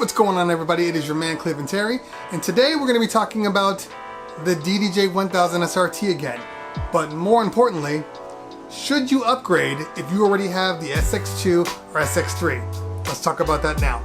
What's going on, everybody? It is your man Cliff and Terry, and today we're going to be talking about the DDJ-1000 SRT again. But more importantly, should you upgrade if you already have the SX2 or SX3? Let's talk about that now.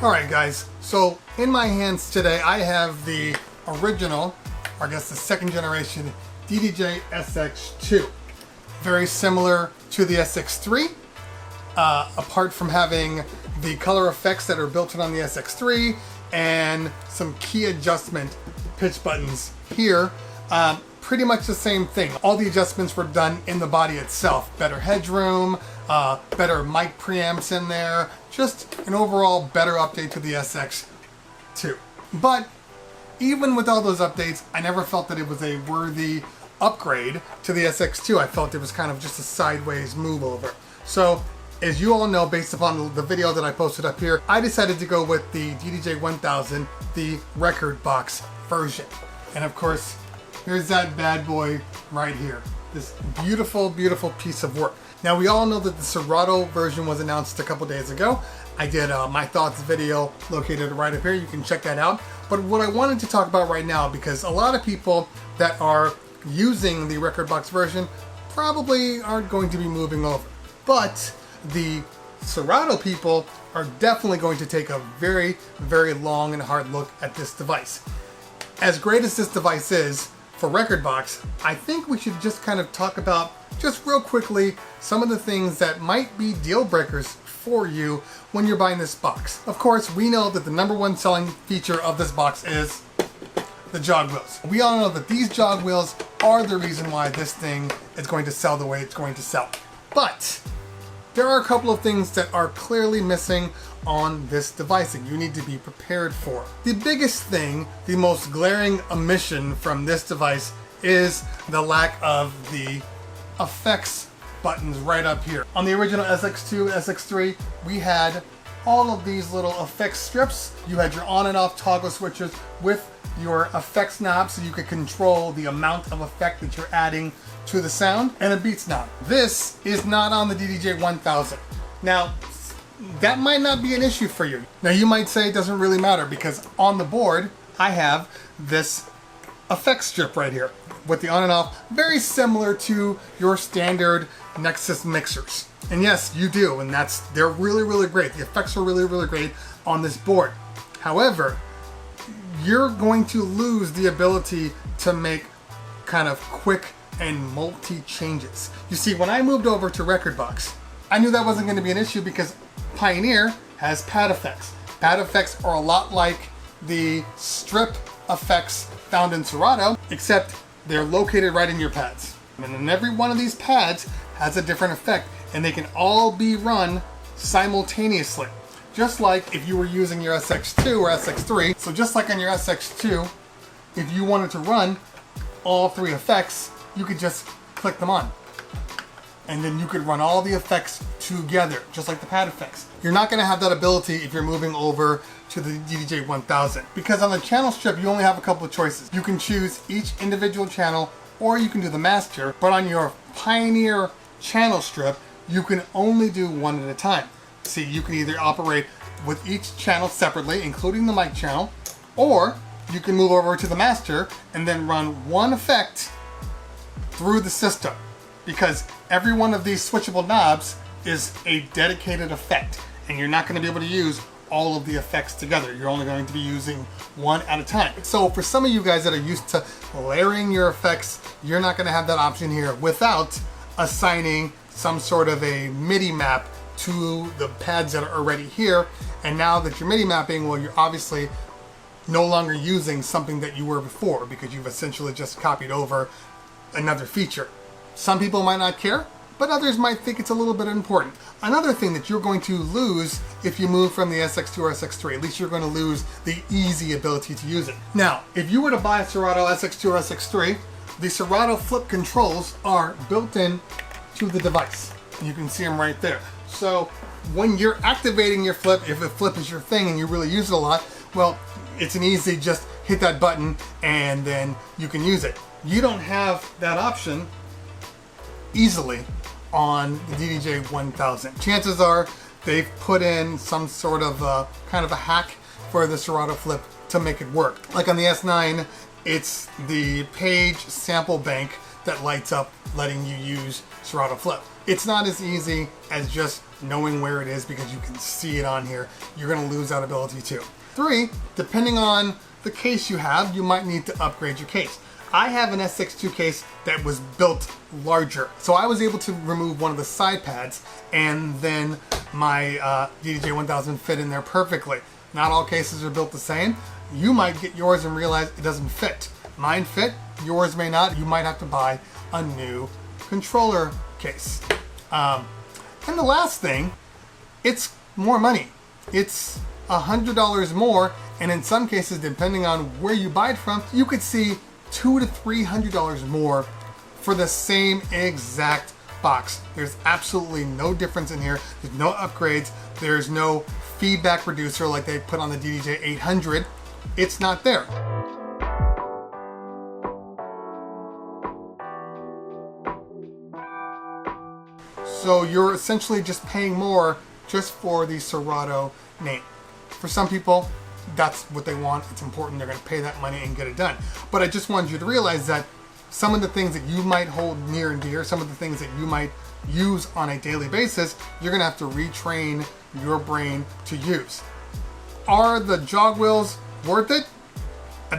Alright guys, so in my hands today I have the original, or I guess the second generation DDJ-SX3. Very similar to the SX3. Apart from having the color effects that are built in on the SX3 and some key adjustment pitch buttons here, pretty much the same thing. All the adjustments were done in the body itself. Better headroom, better mic preamps in there, just an overall better update to the SX2. But even with all those updates, I never felt that it was a worthy upgrade to the SX2. I felt it was kind of just a sideways move over. So as you all know, based upon the video that I posted up here, I decided to go with the DDJ-1000, the record box version. And of course, here's that bad boy right here. This beautiful, beautiful piece of work. Now we all know that the Serato version was announced a couple days ago. I did my thoughts video located right up here. You can check that out. But what I wanted to talk about right now, because a lot of people that are using the record box version probably aren't going to be moving over. But the Serato people are definitely going to take a very, very long and hard look at this device. As great as this device is for record box, I think we should just kind of talk about, just real quickly, some of the things that might be deal breakers for you when you're buying this box. Of course, we know that the #1 selling feature of this box is the jog wheels. We all know that these jog wheels are the reason why this thing is going to sell the way it's going to sell. But there are a couple of things that are clearly missing on this device that you need to be prepared for. The biggest thing, the most glaring omission from this device, is the lack of the effects buttons right up here. On the original SX2, SX3, we had all of these little effects strips. You had your on and off toggle switches with your effects knob so you could control the amount of effect that you're adding to the sound, and a beats knob. This is not on the DDJ-1000. Now, that might not be an issue for you. Now you might say it doesn't really matter because on the board I have this effects strip right here with the on and off, very similar to your standard Nexus mixers. And yes, you do, and they're really, really great. The effects are really, really great on this board. However, you're going to lose the ability to make kind of quick and multi changes. You see, when I moved over to record box, I knew that wasn't going to be an issue because Pioneer has pad effects. Pad effects are a lot like the strip effects found in Serato, except they're located right in your pads. And then every one of these pads has a different effect, and they can all be run simultaneously. Just like if you were using your SX2 or SX3. So just like on your SX2, if you wanted to run all three effects, you could just click them on. And then you could run all the effects together, just like the pad effects. You're not gonna have that ability if you're moving over to the DDJ-1000. Because on the channel strip, you only have a couple of choices. You can choose each individual channel, or you can do the master, but on your Pioneer channel strip, you can only do one at a time. See, you can either operate with each channel separately, including the mic channel, or you can move over to the master and then run one effect through the system, because every one of these switchable knobs is a dedicated effect, and you're not going to be able to use all of the effects together. You're only going to be using one at a time. So for some of you guys that are used to layering your effects, you're not going to have that option here without assigning some sort of a MIDI map to the pads that are already here. And now that you're MIDI mapping, well, you're obviously no longer using something that you were before, because you've essentially just copied over another feature. Some people might not care, but others might think it's a little bit important. Another thing that you're going to lose if you move from the SX2 or SX3, at least you're going to lose the easy ability to use it. Now, if you were to buy a Serato SX2 or SX3, the Serato Flip controls are built in to the device. You can see them right there. So when you're activating your flip, if a flip is your thing and you really use it a lot, well, it's an easy just hit that button and then you can use it. You don't have that option easily on the DDJ-1000. Chances are they've put in some sort of kind of a hack for the Serato Flip to make it work. Like on the S9, it's the page sample bank that lights up letting you use Serato Flip. It's not as easy as just knowing where it is because you can see it on here. You're gonna lose that ability too. 3, depending on the case you have, you might need to upgrade your case. I have an SX2 case that was built larger. So I was able to remove one of the side pads and then my DDJ-1000 fit in there perfectly. Not all cases are built the same. You might get yours and realize it doesn't fit. Mine fit, yours may not. You might have to buy a new controller case. And the last thing, it's more money. It's $100 more, and in some cases, depending on where you buy it from, you could see $200 to $300 more for the same exact box. There's absolutely no difference in here. There's no upgrades. There's no feedback reducer like they put on the DDJ-800. It's not there. So you're essentially just paying more just for the Serato name. For some people, that's what they want. It's important. They're going to pay that money and get it done. But I just wanted you to realize that some of the things that you might hold near and dear, some of the things that you might use on a daily basis, you're going to have to retrain your brain to use. Are the jog wheels worth it?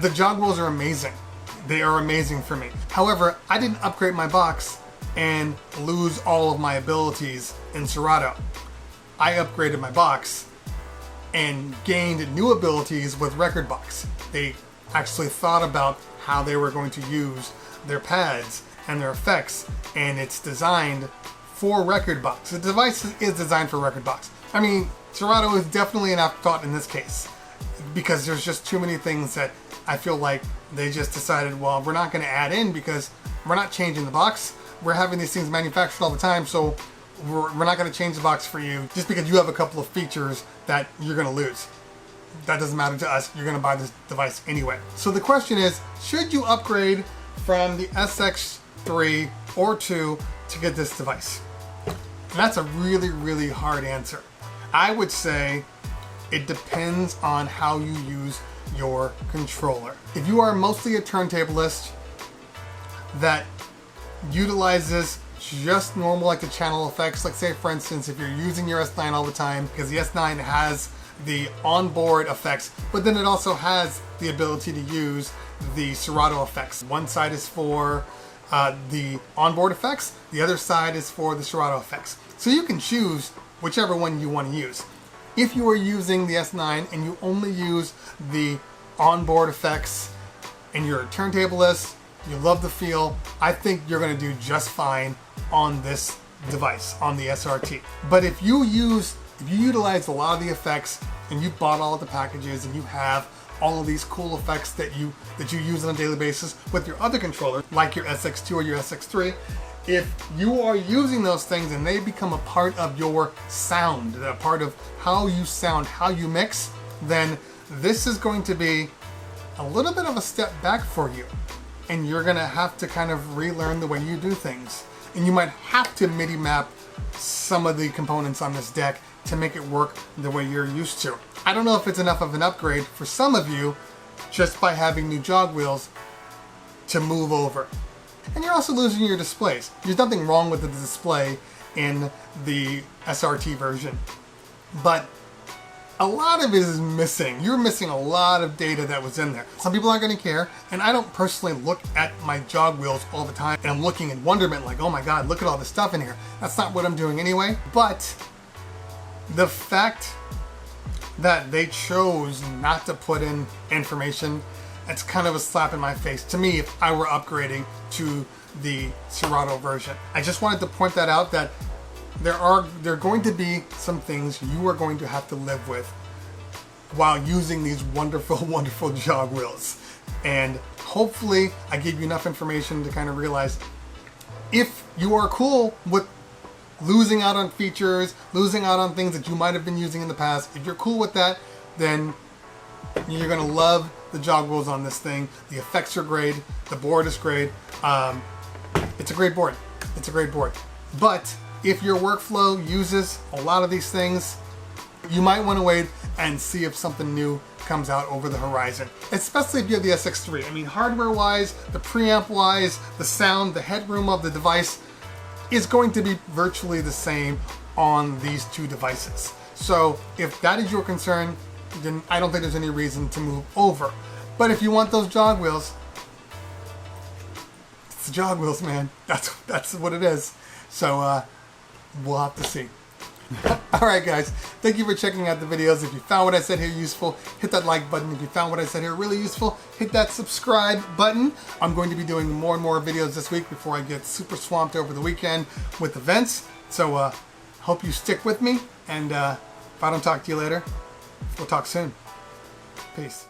The jog wheels are amazing. They are amazing for me. However, I didn't upgrade my box and lose all of my abilities in Serato. I upgraded my box and gained new abilities with Rekordbox. They actually thought about how they were going to use their pads and their effects, and it's designed for Rekordbox. The device is designed for Rekordbox. I mean, Serato is definitely an afterthought in this case because there's just too many things that I feel like they just decided, well, we're not going to add in because we're not changing the box. We're having these things manufactured all the time, so we're not going to change the box for you just because you have a couple of features that you're going to lose. That doesn't matter to us. You're going to buy this device anyway. So the question is, should you upgrade from the SX3 or 2 to get this device? And that's a really, really hard answer. I would say it depends on how you use your controller. If you are mostly a turntablist that utilizes just normal like the channel effects, like say for instance if you're using your S9 all the time, because the S9 has the onboard effects, but then it also has the ability to use the Serato effects. One side is for the onboard effects, the other side is for the Serato effects. So you can choose whichever one you want to use. If you are using the S9 and you only use the onboard effects and you're a turntablist, you love the feel, I think you're going to do just fine on this device, on the SRT. But if you utilize a lot of the effects and you bought all of the packages and you have all of these cool effects that you use on a daily basis with your other controller, like your SX2 or your SX3, if you are using those things and they become a part of your sound, a part of how you sound, how you mix, then this is going to be a little bit of a step back for you. And you're gonna have to kind of relearn the way you do things. And you might have to MIDI map some of the components on this deck to make it work the way you're used to. I don't know if it's enough of an upgrade for some of you just by having new jog wheels to move over. And you're also losing your displays. There's nothing wrong with the display in the SRT version, but a lot of it is missing. You're missing a lot of data that was in there. Some people aren't going to care, and I don't personally look at my jog wheels all the time and I'm looking in wonderment like, oh my god, look at all this stuff in here. That's not what I'm doing anyway. But the fact that they chose not to put in information, it's kind of a slap in my face to me if I were upgrading to the Serato version. I just wanted to point that out, that there are going to be some things you are going to have to live with while using these wonderful, wonderful jog wheels. And hopefully I gave you enough information to kind of realize if you are cool with losing out on features, losing out on things that you might have been using in the past, if you're cool with that, then you're gonna love the jog wheels on this thing. The effects are great, the board is great. It's a great board. It's a great board. But if your workflow uses a lot of these things, you might want to wait and see if something new comes out over the horizon, especially if you have the SX3. I mean, hardware-wise, the preamp-wise, the sound, the headroom of the device is going to be virtually the same on these two devices. So if that is your concern, then I don't think there's any reason to move over. But if you want those jog wheels, it's the jog wheels, man. That's what it is. So we'll have to see. Alright guys, thank you for checking out the videos. If you found what I said here useful, hit that like button. If you found what I said here really useful, hit that subscribe button. I'm going to be doing more and more videos this week before I get super swamped over the weekend with events. So hope you stick with me, and if I don't talk to you later, we'll talk soon. Peace.